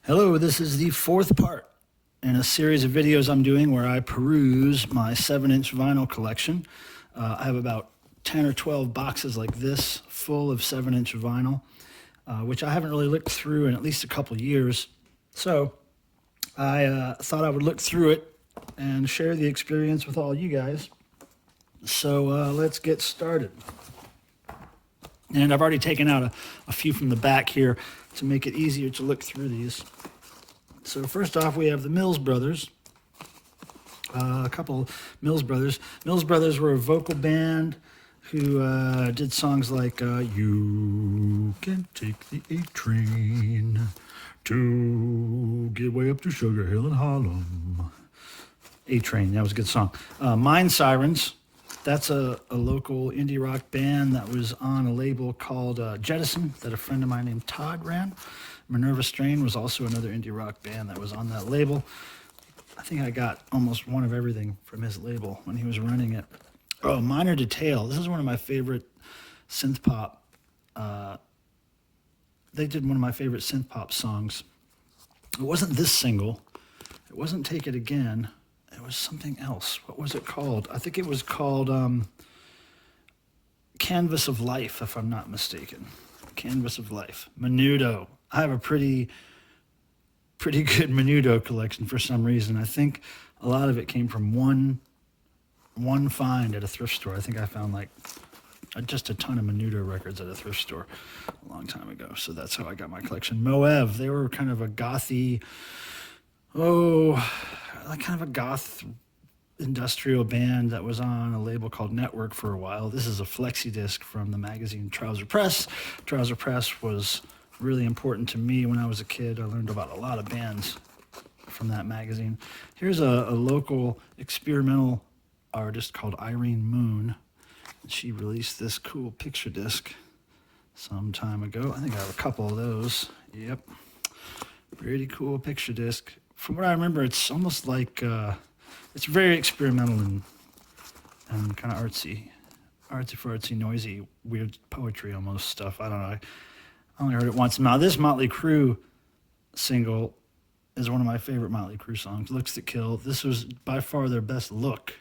Hello, this is the fourth part in a series of videos I'm doing where I peruse my 7-inch vinyl collection. I have about 10 or 12 boxes like this full of 7-inch vinyl, which I haven't really looked through in at least a couple years. So I thought I would look through it and share the experience with all you guys. So let's get started. And I've already taken out a few from the back here to make it easier to look through these. So first off, we have the Mills Brothers. A couple Mills Brothers. Mills Brothers were a vocal band who did songs like You Can Take the A Train to Get Way Up to Sugar Hill in Harlem. A Train, that was a good song. Mind Sirens. That's a local indie rock band that was on a label called Jettison that a friend of mine named Todd ran. Minerva Strain was also another indie rock band that was on that label. I think I got almost one of everything from his label when he was running it. Oh, Minor Detail. This is one of my favorite synth pop. They did one of my favorite synth pop songs. It wasn't this single. It wasn't Take It Again. It was something else. What was it called? I think it was called Canvas of Life, if I'm not mistaken. Canvas of Life. Menudo. I have a pretty good Menudo collection for some reason. I think a lot of it came from one find at a thrift store. I think I found like just a ton of Menudo records at a thrift store a long time ago. So that's how I got my collection. Moev. They were kind of a gothy, like kind of a goth industrial band that was on a label called Network for a while. This is a flexi disc from the magazine Trouser Press. Trouser Press was really important to me when I was a kid. I learned about a lot of bands from that magazine. Here's a local experimental artist called Irene Moon. She released this cool picture disc some time ago. I think I have a couple of those. Yep. Pretty cool picture disc. From what I remember, it's almost like, it's very experimental and kind of artsy, noisy, weird poetry almost stuff. I don't know. I only heard it once. Now, this Motley Crue single is one of my favorite Motley Crue songs, Looks That Kill. This was by far their best look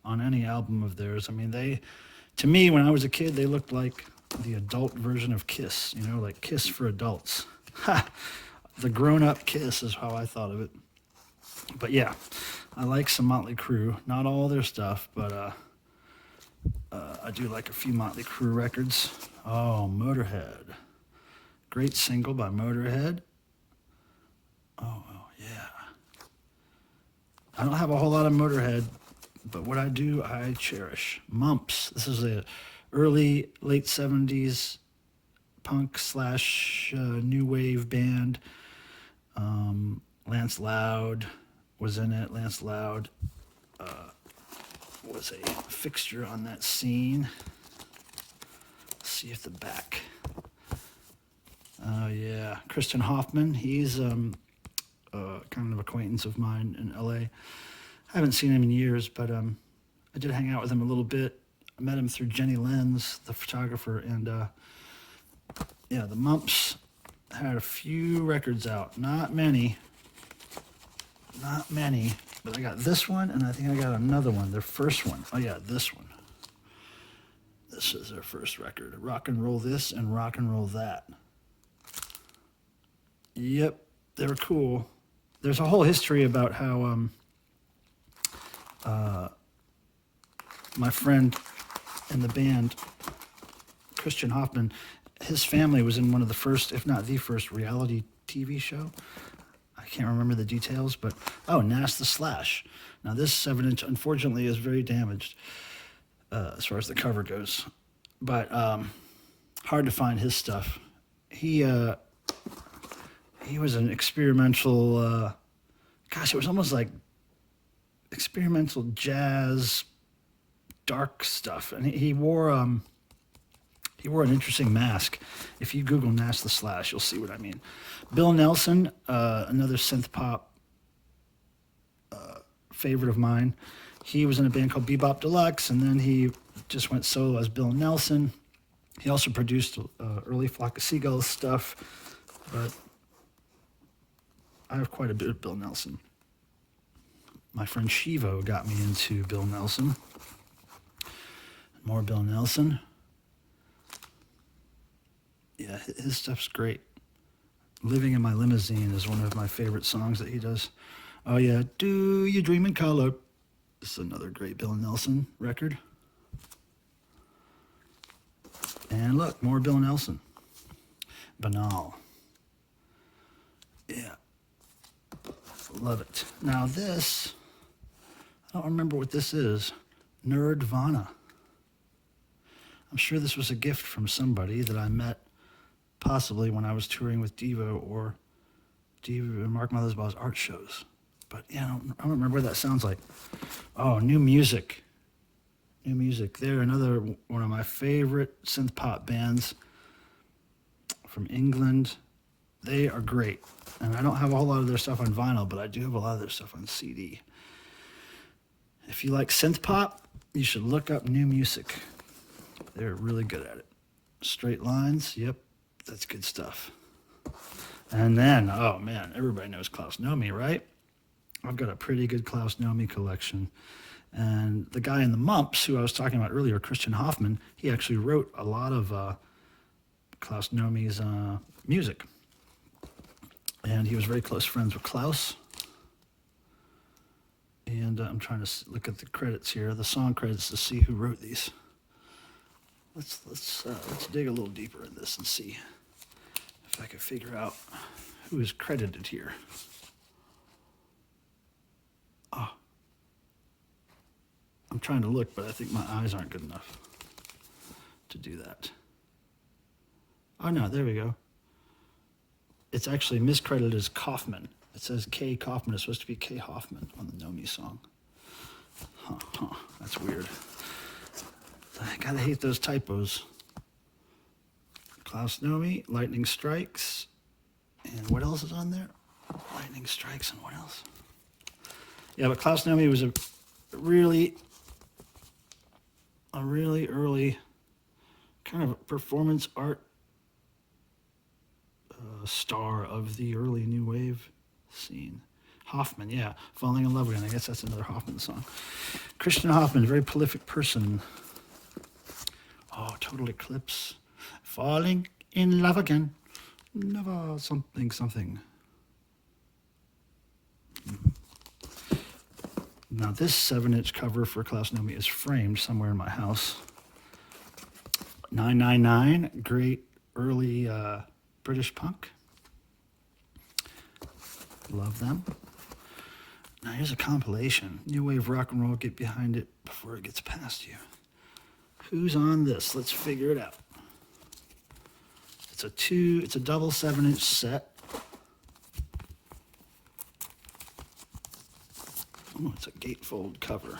on any album of theirs. I mean, to me, when I was a kid, they looked like the adult version of Kiss, like Kiss for adults. Ha! The grown-up Kiss is how I thought of it. But yeah, I like some Motley Crue. Not all their stuff, but I do like a few Motley Crue records. Oh, Motorhead. Great single by Motorhead. Oh, yeah. I don't have a whole lot of Motorhead, but what I do, I cherish. Mumps. This is a late 70s punk / new wave band. Lance Loud was in it. Lance Loud was a fixture on that scene. Let's see if the back. Oh yeah, Christian Hoffman. He's kind of acquaintance of mine in LA. I haven't seen him in years, but I did hang out with him a little bit. I met him through Jenny Lenz, the photographer, and yeah, the Mumps had a few records out. Not many, but I got this one, and I think I got another one, their first one. Oh yeah, this one. This is their first record, Rock and Roll This and Rock and Roll That. Yep, they were cool. There's a whole history about how my friend in the band, Christian Hoffman, his family was in one of the first, if not the first, reality TV show. I can't remember the details, but Nas the Slash. Now this 7-inch, unfortunately, is very damaged as far as the cover goes, but hard to find his stuff. He was an experimental, it was almost like experimental jazz, dark stuff, and he wore an interesting mask. If you Google Nas the Slash, you'll see what I mean. Bill Nelson, another synth pop favorite of mine. He was in a band called Bebop Deluxe, and then he just went solo as Bill Nelson. He also produced early Flock of Seagulls stuff, but I have quite a bit of Bill Nelson. My friend Shivo got me into Bill Nelson. More Bill Nelson. Yeah, his stuff's great. Living in My Limousine is one of my favorite songs that he does. Oh yeah, Do You Dream in Color? This is another great Bill Nelson record. And look, more Bill Nelson. Banal. Yeah. Love it. Now this, I don't remember what this is. Nerdvana. I'm sure this was a gift from somebody that I met possibly when I was touring with Devo or Devo and Mark Mothersbaugh's art shows. But yeah, I don't remember what that sounds like. Oh, New Music. New Music. They're another one of my favorite synth pop bands from England. They are great. And I don't have a whole lot of their stuff on vinyl, but I do have a lot of their stuff on CD. If you like synth pop, you should look up New Music. They're really good at it. Straight Lines, yep, that's good stuff. And then, oh man, everybody knows Klaus Nomi, right? I've got a pretty good Klaus Nomi collection. And the guy in the Mumps, who I was talking about earlier, Christian Hoffman, he actually wrote a lot of Klaus Nomi's music. And he was very close friends with Klaus. And I'm trying to look at the credits here, the song credits, to see who wrote these. Let's dig a little deeper in this and see if I can figure out who is credited here. Oh, I'm trying to look, but I think my eyes aren't good enough to do that. Oh no, there we go. It's actually miscredited as Kaufman. It says K. Kaufman. It's supposed to be K. Hoffman on the Nomi song. That's weird. I gotta hate those typos. Klaus Nomi, Lightning Strikes, and what else is on there? Lightning Strikes and what else? Yeah, but Klaus Nomi was a really early kind of performance art star of the early new wave scene. Hoffman, yeah, Falling in Love Again. I guess that's another Hoffman song. Christian Hoffman, a very prolific person. Oh, Total Eclipse. Falling in Love Again. Never something. Now this 7-inch cover for Klaus Nomi is framed somewhere in my house. 999, great early British punk. Love them. Now here's a compilation. New wave rock and roll, get behind it before it gets past you. Who's on this? Let's figure it out. It's a double 7-inch set. Oh, it's a gatefold cover.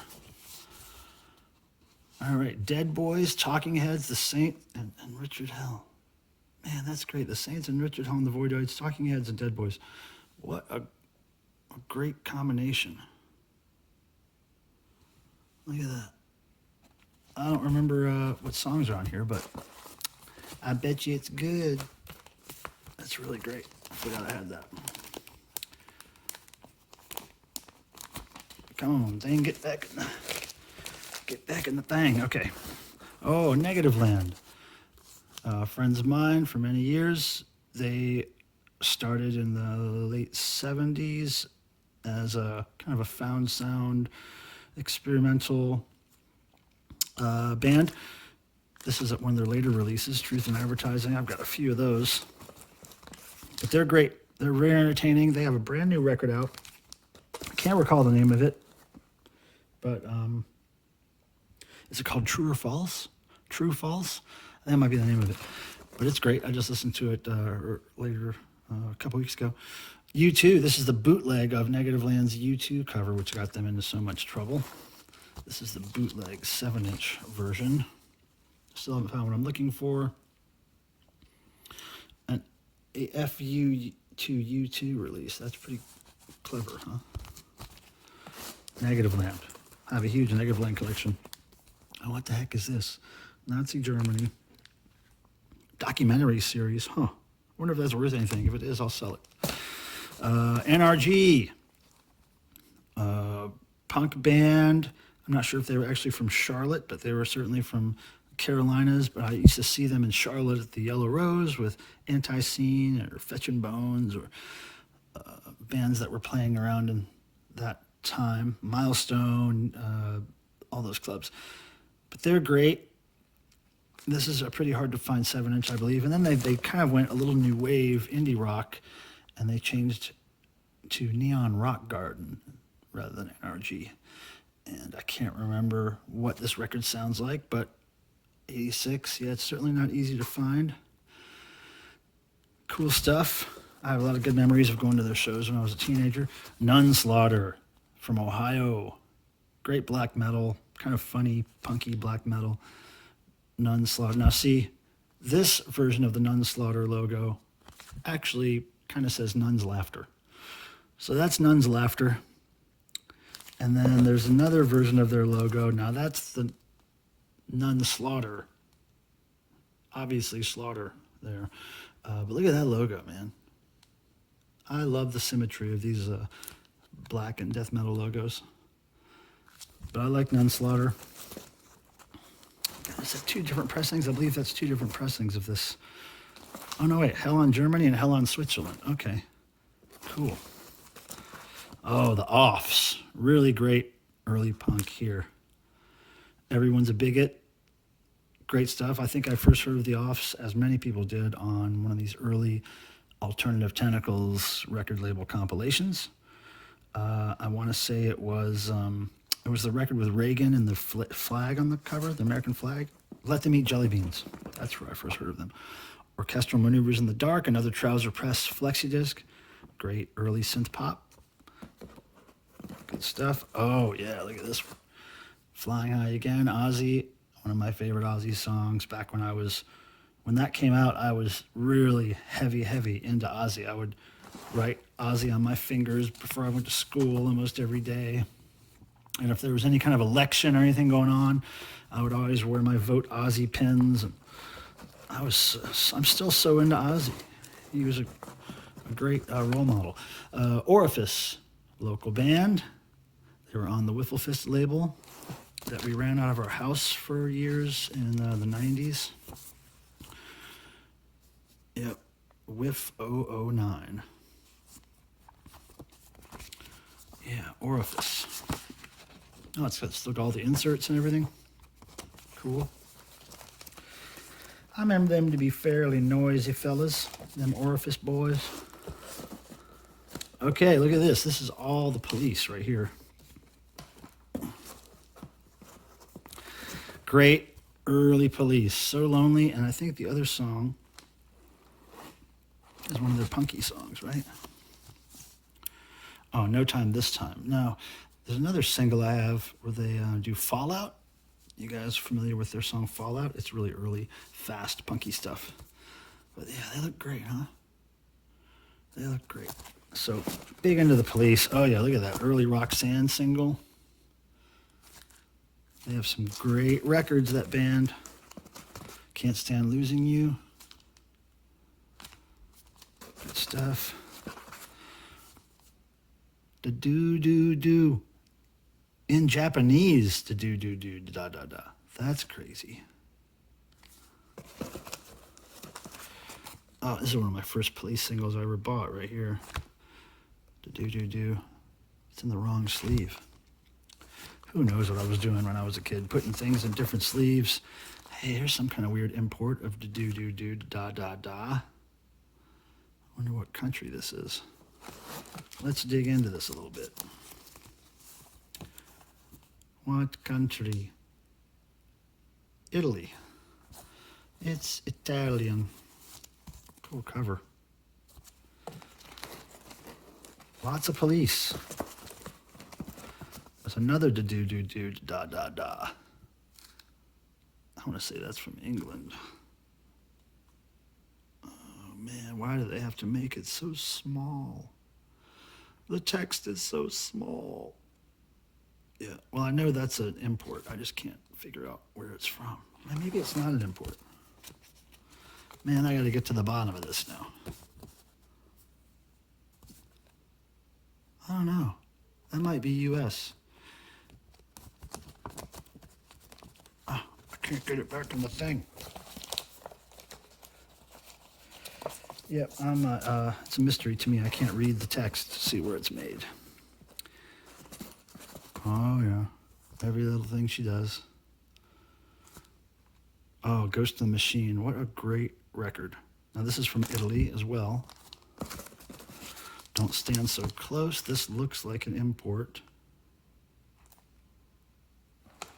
All right, Dead Boys, Talking Heads, The Saint, and Richard Hell. Man, that's great. The Saints and Richard Hell and the Voidoids, Talking Heads and Dead Boys. What a great combination. Look at that. I don't remember what songs are on here, but I bet you it's good. That's really great. I forgot I had that. Come on, thing, get back in the thing. Okay. Oh, Negative Land. Friends of mine for many years. They started in the late 70s as a kind of a found sound experimental band. This is one of their later releases, Truth in Advertising. I've got a few of those. But they're great. They're very entertaining. They have a brand new record out. I can't recall the name of it. But is it called True or False? True False? That might be the name of it. But it's great. I just listened to it later a couple weeks ago. U2, this is the bootleg of Negative Land's U2 cover, which got them into so much trouble. This is the bootleg 7-inch version. Still haven't found what I'm looking for. A FU2U2 release. That's pretty clever, huh? Negative Land. I have a huge Negative Land collection. Oh, what the heck is this? Nazi Germany. Documentary series. Huh. I wonder if that's worth anything. If it is, I'll sell it. NRG, punk band. I'm not sure if they were actually from Charlotte, but they were certainly from Carolinas. But I used to see them in Charlotte at the Yellow Rose with Anti-Scene or Fetchin' Bones or bands that were playing around in that time. Milestone, all those clubs. But they're great. This is a pretty hard to find 7-inch, I believe. And then they kind of went a little new wave indie rock, and they changed to Neon Rock Garden rather than NRG. And I can't remember what this record sounds like, but 86, yeah, it's certainly not easy to find. Cool stuff. I have a lot of good memories of going to their shows when I was a teenager. Nunslaughter from Ohio. Great black metal, kind of funny, punky black metal. Nunslaughter. Now see, this version of the Nunslaughter logo actually kind of says Nun's Laughter. So that's Nun's Laughter. And then there's another version of their logo. Now that's the Nun Slaughter. Obviously slaughter there. But look at that logo, man. I love the symmetry of these black and death metal logos. But I like Nun Slaughter. Is that 2 different pressings? I believe that's 2 different pressings of this. Oh, no, wait. Hell on Germany and Hell on Switzerland. Okay. Cool. Oh, the Offs. Really great early punk here. Everyone's a Bigot. Great stuff. I think I first heard of the Offs, as many people did, on one of these early Alternative Tentacles record label compilations. I want to say it was the record with Reagan and the flag on the cover, the American flag. Let Them Eat Jelly Beans. That's where I first heard of them. Orchestral Maneuvers in the Dark, another Trouser Press flexi disc. Great early synth pop. Good stuff. Oh, yeah, look at this one. Flying High Again, Ozzy. One of my favorite Ozzy songs. Back when that came out, I was really heavy into Ozzy. I would write Ozzy on my fingers before I went to school almost every day. And if there was any kind of election or anything going on, I would always wear my Vote Ozzy pins. And I'm still so into Ozzy. He was a great role model. Orifice, local band. They were on the Wiffle Fist label that we ran out of our house for years in the 90s. Yep, Whiff 009. Yeah, Orifice. Oh, it's still got all the inserts and everything. Cool. I remember them to be fairly noisy fellas, them Orifice boys. Okay, look at this. This is all the Police right here. Great early Police. So Lonely, and I think the other song is one of their punky songs, right? Oh, No Time This Time. Now, there's another single I have where they do Fallout. You guys familiar with their song Fallout? It's really early, fast, punky stuff. But yeah, they look great, huh? They look great. So, big into the Police. Oh yeah, look at that early Roxanne single. They have some great records, that band. Can't Stand Losing You. Good stuff. The do. In Japanese, the do da. That's crazy. Oh, this is one of my first Police singles I ever bought right here. The do. It's in the wrong sleeve. Who knows what I was doing when I was a kid, putting things in different sleeves. Hey, here's some kind of weird import of the do da. Wonder what country this is. Let's dig into this a little bit. What country? Italy. It's Italian. Cool cover. Lots of Police. There's another do da. I want to say that's from England. Oh man, why do they have to make it so small? The text is so small. Yeah, well, I know that's an import. I just can't figure out where it's from. Maybe it's not an import. Man, I got to get to the bottom of this now. don't know. That might be U.S. Oh, I can't get it back in the thing. Yep, it's a mystery to me. I can't read the text to see where it's made. Oh, yeah. Every little thing she does. Oh, Ghost in the Machine. What a great record. Now, this is from Italy as well. Don't Stand So Close. This looks like an import.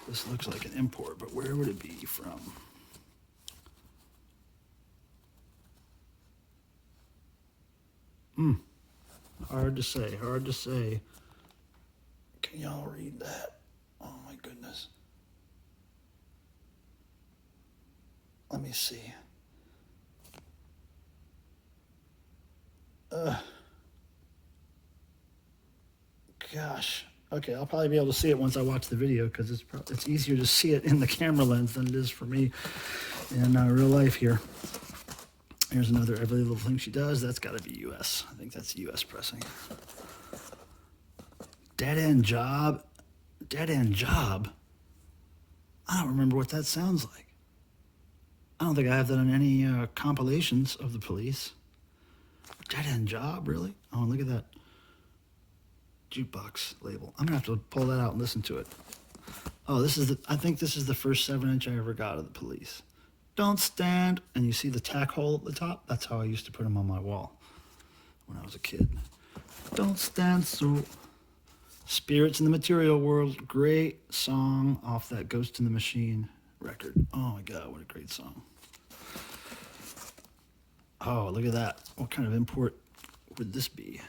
This looks like an import, but where would it be from? Hard to say, hard to say. Can y'all read that? Oh my goodness. Let me see. Gosh. Okay, I'll probably be able to see it once I watch the video because it's easier to see it in the camera lens than it is for me in real life here. Here's another Every Little Thing She Does. That's got to be U.S. I think that's U.S. pressing. Dead End Job. Dead End Job? I don't remember what that sounds like. I don't think I have that on any compilations of the Police. Dead End Job, really? Oh, look at that jukebox label. I'm going to have to pull that out and listen to it. Oh, I think this is the first 7-inch I ever got of the Police. Don't Stand, and you see the tack hole at the top? That's how I used to put them on my wall when I was a kid. Don't Stand So... Spirits in the Material World, great song off that Ghost in the Machine record. Oh my God, what a great song. Oh, look at that. What kind of import would this be?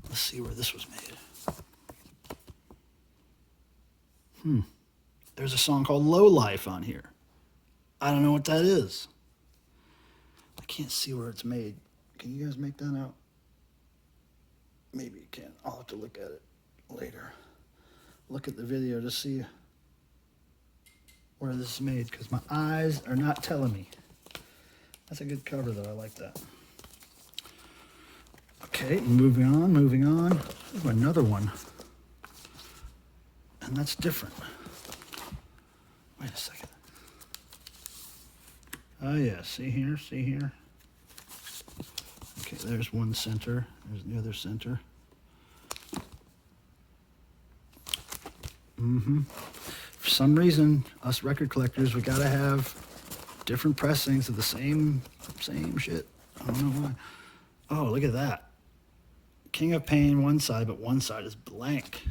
Let's see where this was made. There's a song called Low Life on here. I don't know what that is. I can't see where it's made. Can you guys make that out? Maybe you can. I'll have to look at it later. Look at the video to see where this is made because my eyes are not telling me. That's a good cover though. I like that. Okay, moving on. Ooh, another one. And that's different. Wait a second. Oh yeah, see here. Okay, there's one center. There's the other center. For some reason, us record collectors, we gotta have different pressings of the same shit. I don't know why. Oh, look at that. King of Pain, one side, but one side is blank.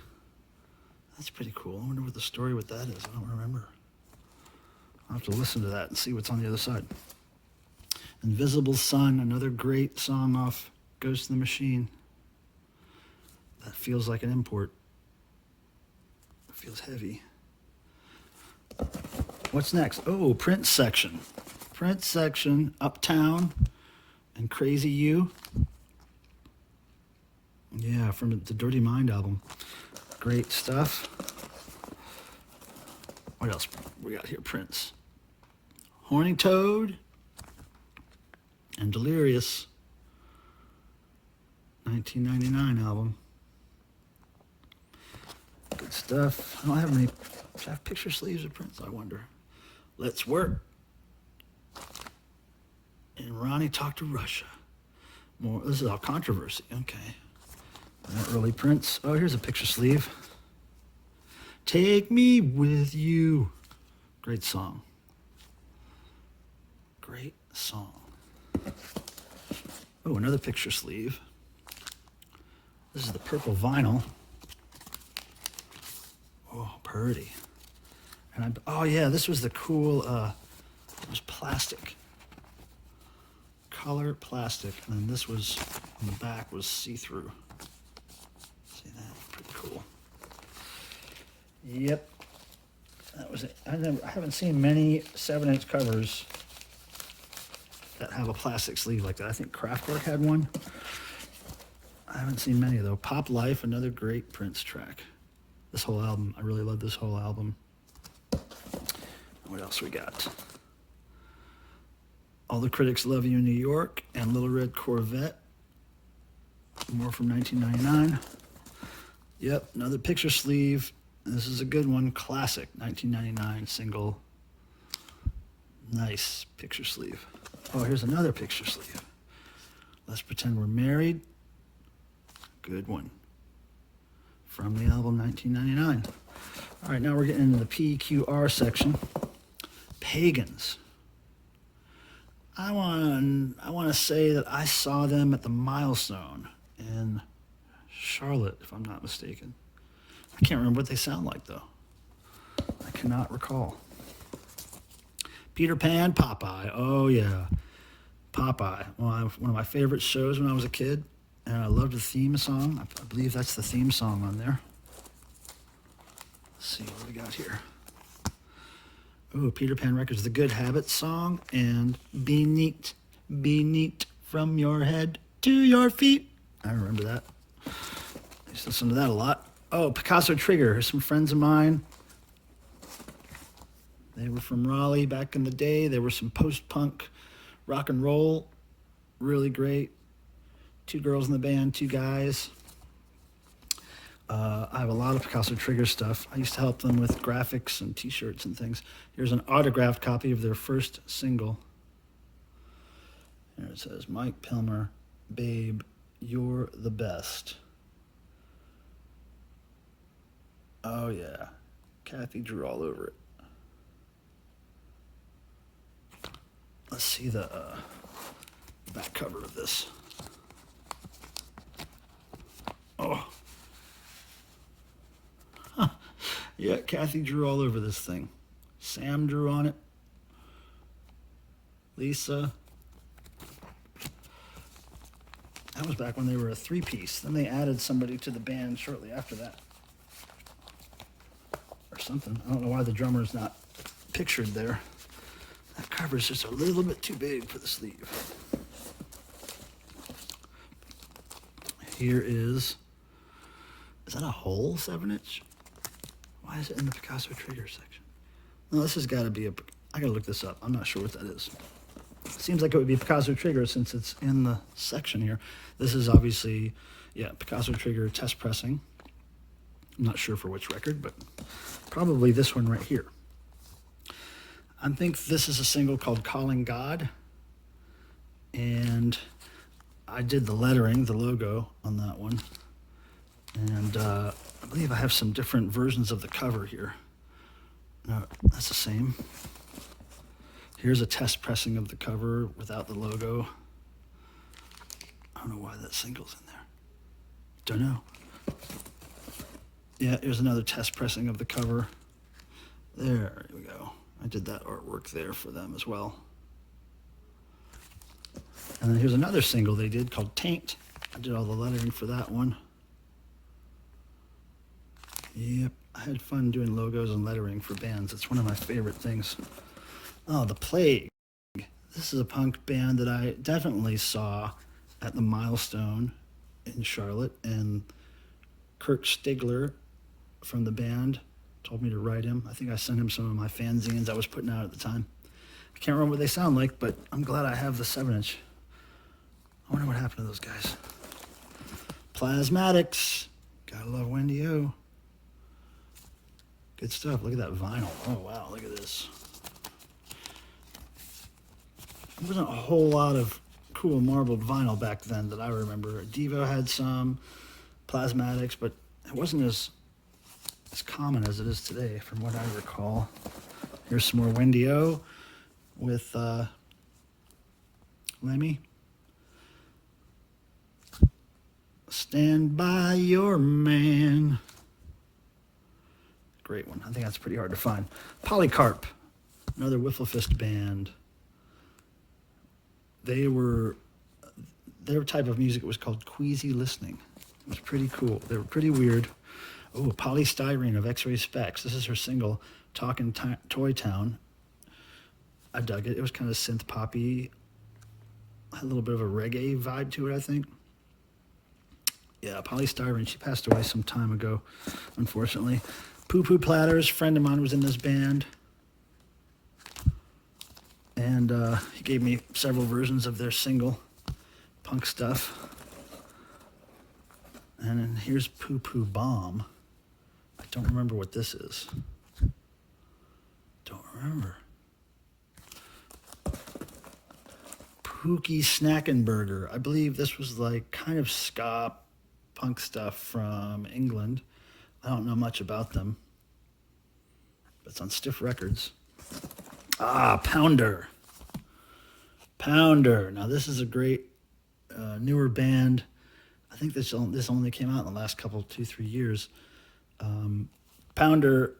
That's pretty cool. I wonder what the story with that is. I don't remember. I'll have to listen to that and see what's on the other side. Invisible Sun, another great song off Ghost in the Machine. That feels like an import. It feels heavy. What's next? Oh, Prince section. Prince section, Uptown and Crazy You. Yeah, from the Dirty Mind album. Great stuff. What else we got here? Prince. Horny Toad and Delirious. 1999 album. Good stuff. I don't have any. Should I have picture sleeves of Prince? I wonder. Let's Work. And Ronnie Talked to Russia. More. This is all controversy. Okay. Not really Prince. Oh, here's a picture sleeve. Take Me With You. Great song. Great song. Oh, another picture sleeve. This is the purple vinyl. Oh, pretty. And oh yeah, this was the cool, it was plastic. Color plastic. And then this was, on the back was see-through. See that? Pretty cool. Yep. That was it. I haven't seen many 7-inch covers that have a plastic sleeve like that. I think Kraftwerk had one. I haven't seen many though. Pop Life, another great Prince track. This whole album, I really love this whole album. What else we got? All the Critics Love You in New York and Little Red Corvette. More from 1999. Yep, another picture sleeve. This is a good one. Classic 1999 single. Nice picture sleeve. Oh, here's another picture sleeve. Let's Pretend We're Married. Good one. From the album 1999. All right, now we're getting into the PQR section. Pagans. I want to say that I saw them at the Milestone in Charlotte, if I'm not mistaken. I can't remember what they sound like, though. I cannot recall. Peter Pan, Popeye. Oh, yeah. Popeye. Well, one of my favorite shows when I was a kid, and I loved the theme song. I believe that's the theme song on there. Let's see what we got here. Oh, Peter Pan Records, The Good Habits song, and Be Neat from your head to your feet. I remember that. I used to listen to that a lot. Oh, Picasso Trigger. Here's some friends of mine. They were from Raleigh back in the day. They were some post-punk rock and roll. Really great. 2 girls in the band, 2 guys. I have a lot of Picasso Trigger stuff. I used to help them with graphics and t-shirts and things. Here's an autographed copy of their first single. Here it says, Mike Pilmer, Babe, You're the Best. Oh, yeah. Kathy drew all over it. Let's see the back cover of this. Oh. Huh. Yeah, Kathy drew all over this thing. Sam drew on it. Lisa. That was back when they were a 3-piece. Then they added somebody to the band shortly after that. Or something. I don't know why the drummer's not pictured there. That cover's just a little bit too big for the sleeve. Here is that a whole 7-inch? Why is it in the Picasso Trigger section? No, this has got to be I got to look this up. I'm not sure what that is. Seems like it would be Picasso Trigger since it's in the section here. This is obviously, yeah, Picasso Trigger test pressing. I'm not sure for which record, but probably this one right here. I think this is a single called Calling God. And I did the lettering, the logo on that one. And I believe I have some different versions of the cover here. No, that's the same. Here's a test pressing of the cover without the logo. I don't know why that single's in there. Don't know. Yeah, here's another test pressing of the cover. There we go. I did that artwork there for them as well. And then here's another single they did called Taint. I did all the lettering for that one. Yep, I had fun doing logos and lettering for bands. It's one of my favorite things. Oh, The Plague. This is a punk band that I definitely saw at the Milestone in Charlotte. And Kirk Stigler from the band told me to write him. I think I sent him some of my fanzines I was putting out at the time. I can't remember what they sound like, but I'm glad I have the 7-inch. I wonder what happened to those guys. Plasmatics. Gotta love Wendy O. Good stuff. Look at that vinyl. Oh, wow. Look at this. There wasn't a whole lot of cool marbled vinyl back then that I remember. Devo had some, Plasmatics, but it wasn't as common as it is today, from what I recall. Here's some more Wendy O with Lemmy. Stand by your man. Great one. I think that's pretty hard to find. Polycarp, another Wiffle Fist band. Their type of music was called queasy listening. It was pretty cool. They were pretty weird. Oh, Polystyrene of X-Ray Specs. This is her single, Talkin' Toy Town. I dug it. It was kind of synth poppy. Had a little bit of a reggae vibe to it, I think. Yeah, Polystyrene. She passed away some time ago, unfortunately. Poo Poo Platters. Friend of mine was in this band. And he gave me several versions of their single, punk stuff. And then here's Poo Poo Bomb. I don't remember what this is. Don't remember. Pookie Snackenberger. I believe this was like kind of ska punk stuff from England. I don't know much about them. But it's on Stiff Records. Ah, Pounder. Pounder. Now this is a great newer band. I think this only came out in the last couple, 2-3 years. Pounder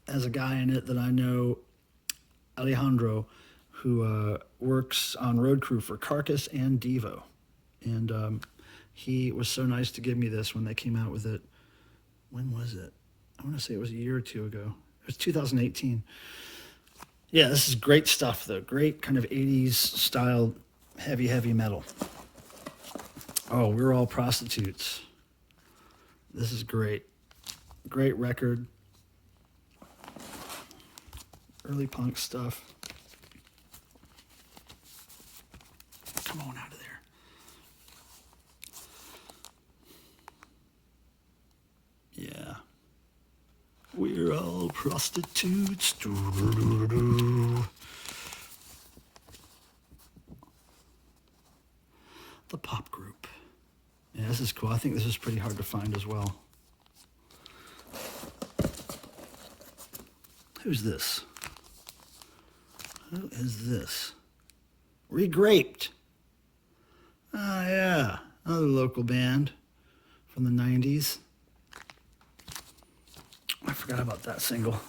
has a guy in it that I know, Alejandro, who works on road crew for Carcass and Devo. And he was so nice to give me this when they came out with it. When was it? I want to say it was a year or two ago. It was 2018. Yeah, this is great stuff, though. Great kind of 80s style heavy metal. Oh, We're All Prostitutes. This is great. Great record. Early punk stuff. Come on out of there. Yeah. We're all prostitutes. Doo-doo-doo-doo. The pop group. Yeah, this is cool. I think this is pretty hard to find as well. Who's this? Who is this? Regraped. Ah, yeah. Another local band from the 90s. I forgot about that single.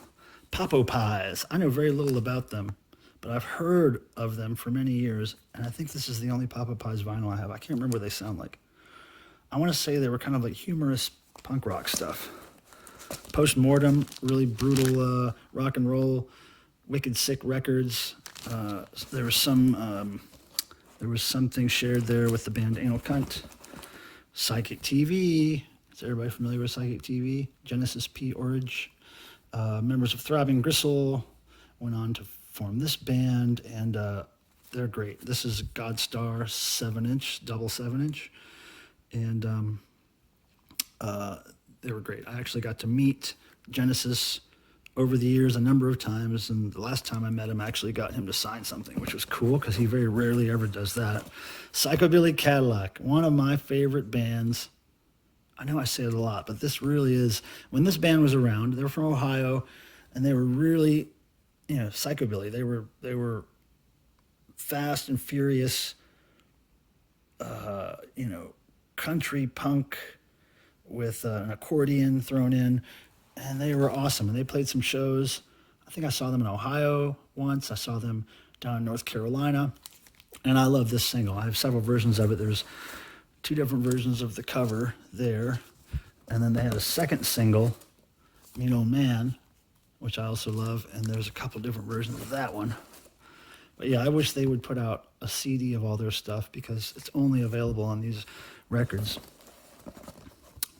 Popo Pies. I know very little about them, but I've heard of them for many years, and I think this is the only Popo Pies vinyl I have. I can't remember what they sound like. I want to say they were kind of like humorous punk rock stuff. Post-mortem, really brutal rock and roll, Wicked Sick records. There was something shared there with the band Anal Cunt. Psychic TV. Is everybody familiar with Psychic TV? Genesis P. Orridge. Members of Throbbing Gristle went on to form this band, and they're great. This is Godstar 7-inch, double 7-inch. And they were great. I actually got to meet Genesis over the years a number of times, and the last time I met him, I actually got him to sign something, which was cool because he very rarely ever does that. Psychobilly Cadillac, one of my favorite bands. I know I say it a lot, but this really is. When this band was around, they were from Ohio, and they were really, psychobilly. They were fast and furious, country punk with an accordion thrown in, and they were awesome. And they played some shows. I think I saw them in Ohio once. I saw them down in North Carolina, and I love this single. I have several versions of it. There's 2 different versions of the cover there, and then they had a second single, Mean Old Man, which I also love, and there's a couple different versions of that one. But yeah, I wish they would put out a CD of all their stuff because it's only available on these records.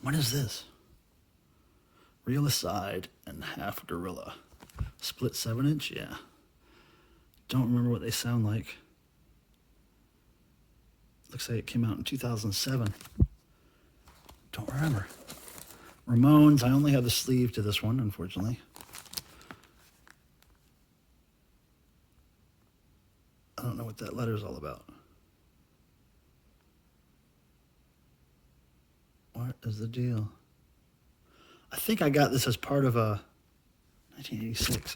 What is this? Real Aside and Half Gorilla. Split 7-inch? Yeah. Don't remember what they sound like. Looks like it came out in 2007. Don't remember. Ramones. I only have the sleeve to this one, unfortunately. I don't know what that letter's all about. What is the deal? I think I got this as part of a 1986.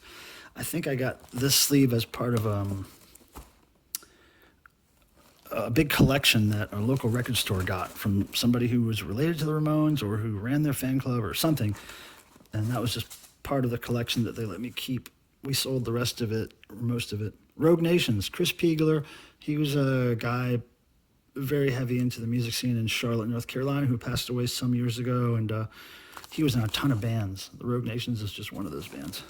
I think I got this sleeve as part of a big collection that a local record store got from somebody who was related to the Ramones or who ran their fan club or something. And that was just part of the collection that they let me keep. We sold the rest of it, or most of it. Rogue Nations, Chris Piegler. He was a guy very heavy into the music scene in Charlotte, North Carolina, who passed away some years ago, and he was in a ton of bands. The Rogue Nations is just one of those bands.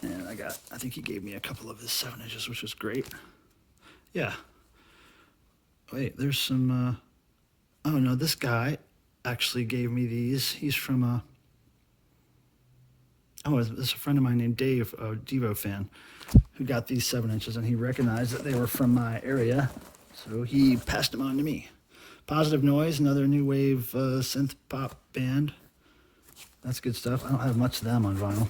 And I think he gave me a couple of his 7-inches, which was great. Yeah. Wait, there's some, oh no, this guy actually gave me these. He's from, it's a friend of mine named Dave, a Devo fan, who got these 7-inches, and he recognized that they were from my area. So he passed them on to me. Positive Noise, another new wave synth pop band. That's good stuff. I don't have much of them on vinyl.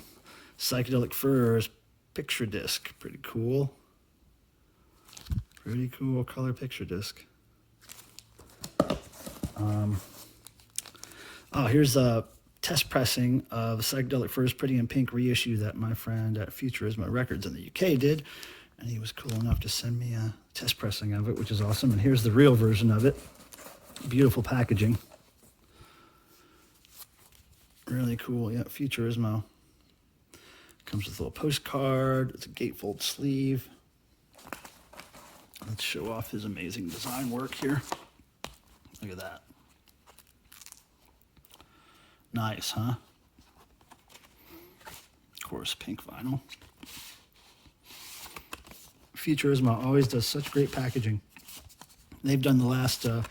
Psychedelic Furs, picture disc. Pretty cool. Pretty cool color picture disc. Oh, here's a test pressing of Psychedelic Furs Pretty in Pink reissue that my friend at Futurismo Records in the UK did. And he was cool enough to send me a test pressing of it, which is awesome. And here's the real version of it. Beautiful packaging. Really cool. Yeah, Futurismo. Comes with a little postcard. It's a gatefold sleeve. Let's show off his amazing design work here. Look at that. Nice, huh? Of course, pink vinyl. Futurismo always does such great packaging. They've done the last, at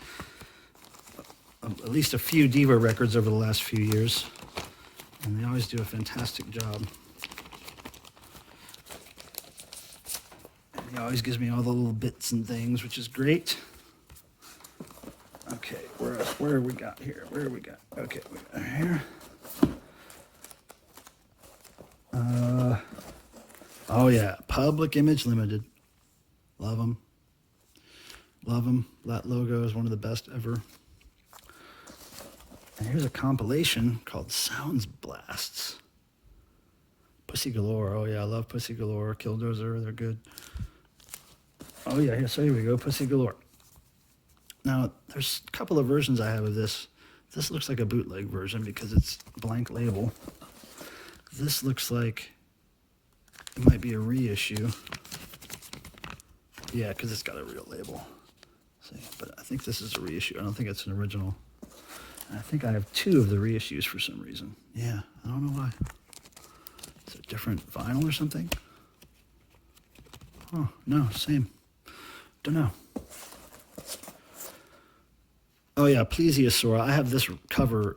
least a few Diva records over the last few years, and they always do a fantastic job. And he always gives me all the little bits and things, which is great. Okay, where we got here? Where we got? Okay, we got here. Oh yeah, Public Image Limited. Love them. Love them. That logo is one of the best ever. And here's a compilation called Sounds Blasts. Pussy Galore. Oh yeah, I love Pussy Galore. Killdozer, they're good. Oh yeah, so here we go, Pussy Galore. Now, there's a couple of versions I have of this. This looks like a bootleg version because it's blank label. This looks like it might be a reissue. Yeah, because it's got a real label. See, but I think this is a reissue. I don't think it's an original. And I think I have two of the reissues for some reason. Yeah, I don't know why. Is it different vinyl or something? Oh, no, same. Don't know. Oh yeah, Plesiosaur. I have this cover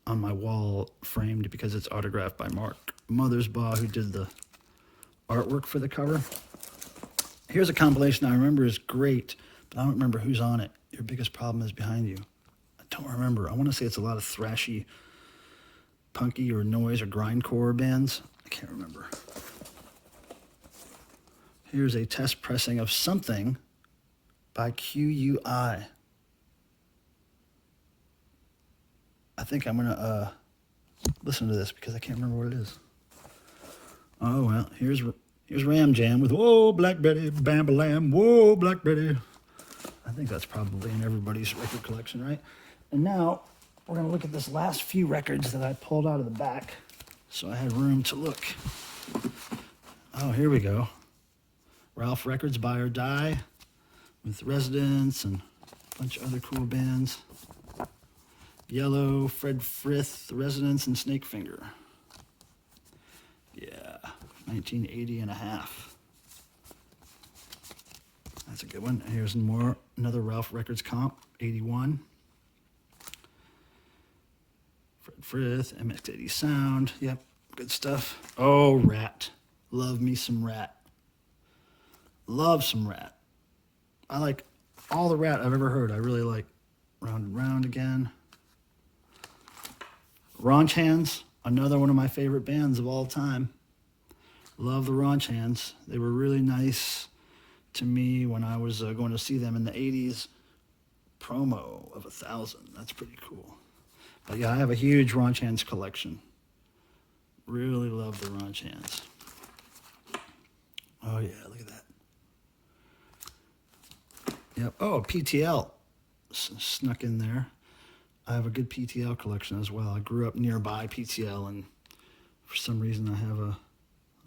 on my wall framed because it's autographed by Mark Mothersbaugh, who did the artwork for the cover. Here's a compilation I remember is great, but I don't remember who's on it. Your Biggest Problem Is Behind You. I don't remember. I want to say it's a lot of thrashy, punky or noise or grindcore bands. I can't remember. Here's a test pressing of Something by QUI. I think I'm going to listen to this because I can't remember what it is. Oh, well, here's Ram Jam with Whoa, Black Betty, Bam-ba-lam, Whoa, Black Betty. I think that's probably in everybody's record collection, right? And now we're going to look at this last few records that I pulled out of the back so I had room to look. Oh, here we go. Ralph Records, Buy or Die, with Residents and a bunch of other cool bands. Yellow, Fred Frith, The Residents, and Snakefinger. Yeah, 1980 and a half. That's a good one. Here's another Ralph Records comp, 81. Fred Frith, MX80 Sound. Yep, good stuff. Oh, Rat. Love me some Rat. Love some Rat. I like all the Rat I've ever heard. I really like Round and Round again. Raunch Hands, another one of my favorite bands of all time. Love the Raunch Hands. They were really nice to me when I was going to see them in the 80s. Promo of 1,000. That's pretty cool. But yeah, I have a huge Raunch Hands collection. Really love the Raunch Hands. Oh yeah, look at that. Yep. Oh, PTL snuck in there. I have a good PTL collection as well. I grew up nearby PTL, and for some reason I have a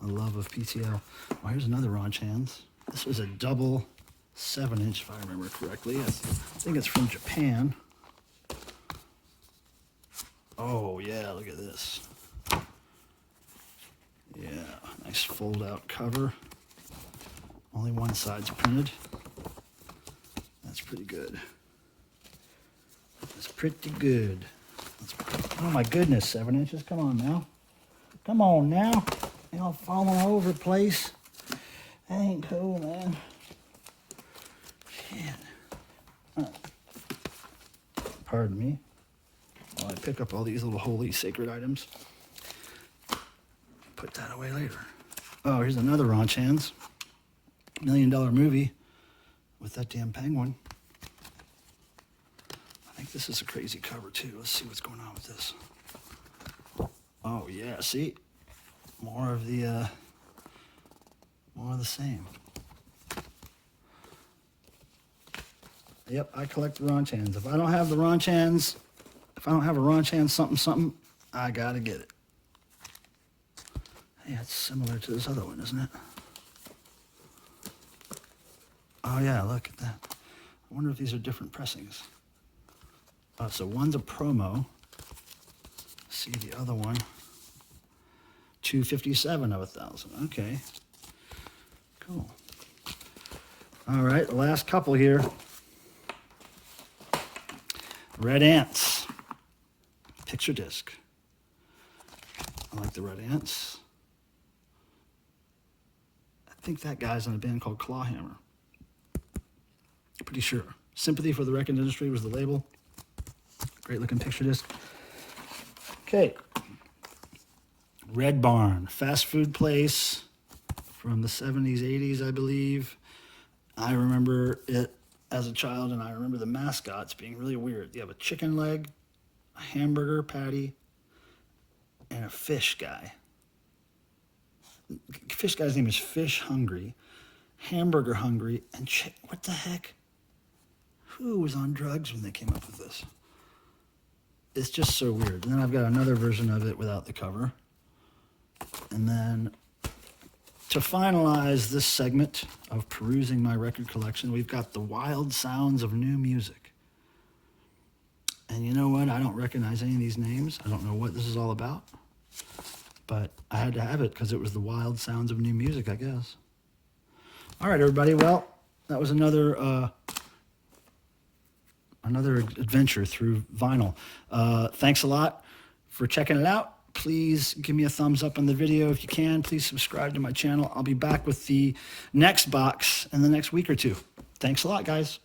love of PTL. Oh, here's another Raunch Hands. This was a double 7-inch, if I remember correctly. I think it's from Japan. Oh, yeah, look at this. Yeah, nice fold-out cover. Only one side's printed. That's pretty good. That's pretty good. Oh my goodness, 7 inches. Come on now. Come on now. They all falling all over the place. That ain't cool, man. Shit. Pardon me while I pick up all these little holy sacred items. Put that away later. Oh, here's another Raunch Hands. $1 Million movie with that damn penguin. I think this is a crazy cover too. Let's see what's going on with this. Oh yeah, see? More of the same. Yep, I collect the Raunch Hands. If I don't have the Raunch Hands, if I don't have a Raunch Hands something something, I gotta get it. Yeah, it's similar to this other one, isn't it? Oh yeah, look at that. I wonder if these are different pressings. So one's a promo. See the other one. 257 of 1,000. Okay. Cool. All right, the last couple here. Red Ants. Picture disc. I like the Red Ants. I think that guy's in a band called Clawhammer. Pretty sure. Sympathy for the Record Industry was the label. Great looking picture disc. Okay. Red Barn, fast food place from the 70s, 80s, I believe. I remember it as a child, and I remember the mascots being really weird. You have a chicken leg, a hamburger patty, and a fish guy. Fish guy's name is Fish Hungry, Hamburger Hungry, and what the heck? Who was on drugs when they came up with this? It's just so weird. And then I've got another version of it without the cover. And then to finalize this segment of perusing my record collection, we've got the wild sounds of new music. And you know what? I don't recognize any of these names. I don't know what this is all about. But I had to have it because it was the wild sounds of new music, I guess. All right, everybody. Well, that was another adventure through vinyl. Thanks a lot for checking it out. Please give me a thumbs up on the video if you can. Please subscribe to my channel. I'll be back with the next box in the next week or two. Thanks a lot, guys.